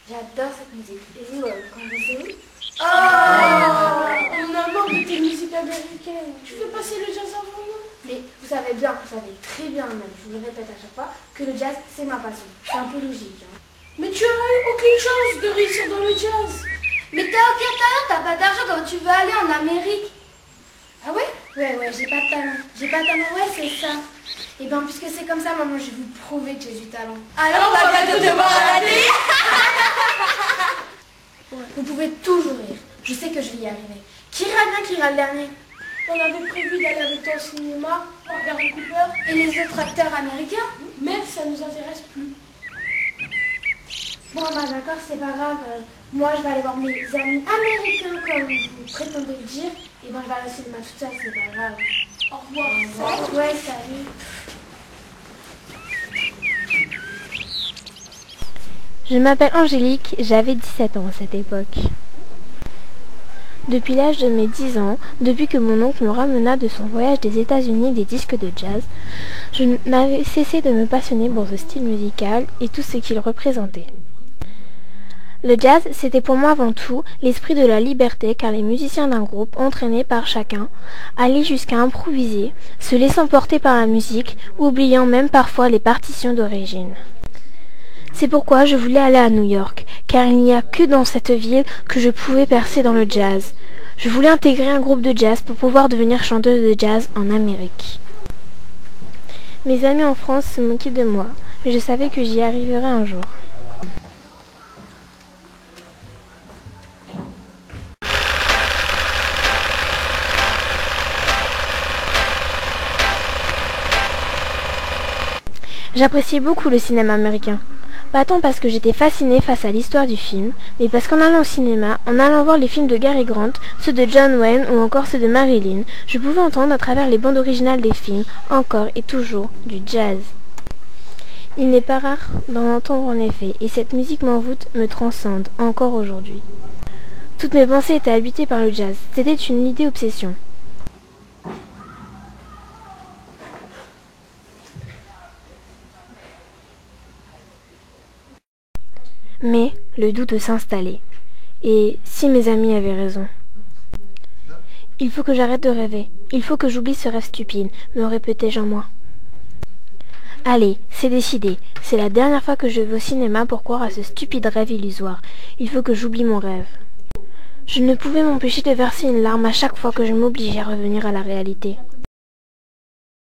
J'adore cette musique. Et vous, quand vous aimez? On a marre de tes musiques américaines. Tu veux passer le jazz avant nous? Mais vous savez très bien même, je vous le répète à chaque fois, que le jazz, c'est ma passion. C'est un peu logique. Hein. Mais tu n'auras eu aucune chance de réussir dans le jazz. Mais t'as aucun talent, t'as pas d'argent quand tu veux aller en Amérique. Ah ouais? Ouais, j'ai pas de talent. J'ai pas de talent, ouais, c'est ça. Et bien, puisque c'est comme ça, maman, je vais vous prouver que j'ai du talent. Alors on va bientôt te voir à la télé. Vous pouvez toujours rire. Je sais que je vais y arriver. Qui ira le dernier? On avait prévu d'aller avec toi au cinéma, regarder Cooper et les autres acteurs américains, mais ça nous intéresse plus. Bon, bah d'accord, c'est pas grave. Moi, je vais aller voir mes amis américains, comme vous prétendez le dire. Et ben, je vais aller au cinéma toute seule, c'est pas grave. Au revoir. Ouais, salut. Je m'appelle Angélique, j'avais 17 ans à cette époque. Depuis l'âge de mes 10 ans, depuis que mon oncle me ramena de son voyage des États-Unis des disques de jazz, je n'avais cessé de me passionner pour ce style musical et tout ce qu'il représentait. Le jazz, c'était pour moi avant tout l'esprit de la liberté car les musiciens d'un groupe, entraînés par chacun, allaient jusqu'à improviser, se laissant porter par la musique, oubliant même parfois les partitions d'origine. C'est pourquoi je voulais aller à New York, car il n'y a que dans cette ville que je pouvais percer dans le jazz. Je voulais intégrer un groupe de jazz pour pouvoir devenir chanteuse de jazz en Amérique. Mes amis en France se moquaient de moi, mais je savais que j'y arriverais un jour. J'appréciais beaucoup le cinéma américain. Pas tant parce que j'étais fascinée face à l'histoire du film, mais parce qu'en allant au cinéma, en allant voir les films de Cary Grant, ceux de John Wayne ou encore ceux de Marilyn, je pouvais entendre à travers les bandes originales des films, encore et toujours, du jazz. Il n'est pas rare d'en entendre en effet, et cette musique m'envoûte, me transcende, encore aujourd'hui. Toutes mes pensées étaient habitées par le jazz, c'était une idée obsession. Mais le doute s'installait. Et si mes amis avaient raison? Il faut que j'arrête de rêver. Il faut que j'oublie ce rêve stupide, me répétais-je en moi. Allez, c'est décidé. C'est la dernière fois que je vais au cinéma pour croire à ce stupide rêve illusoire. Il faut que j'oublie mon rêve. Je ne pouvais m'empêcher de verser une larme à chaque fois que je m'obligeais à revenir à la réalité.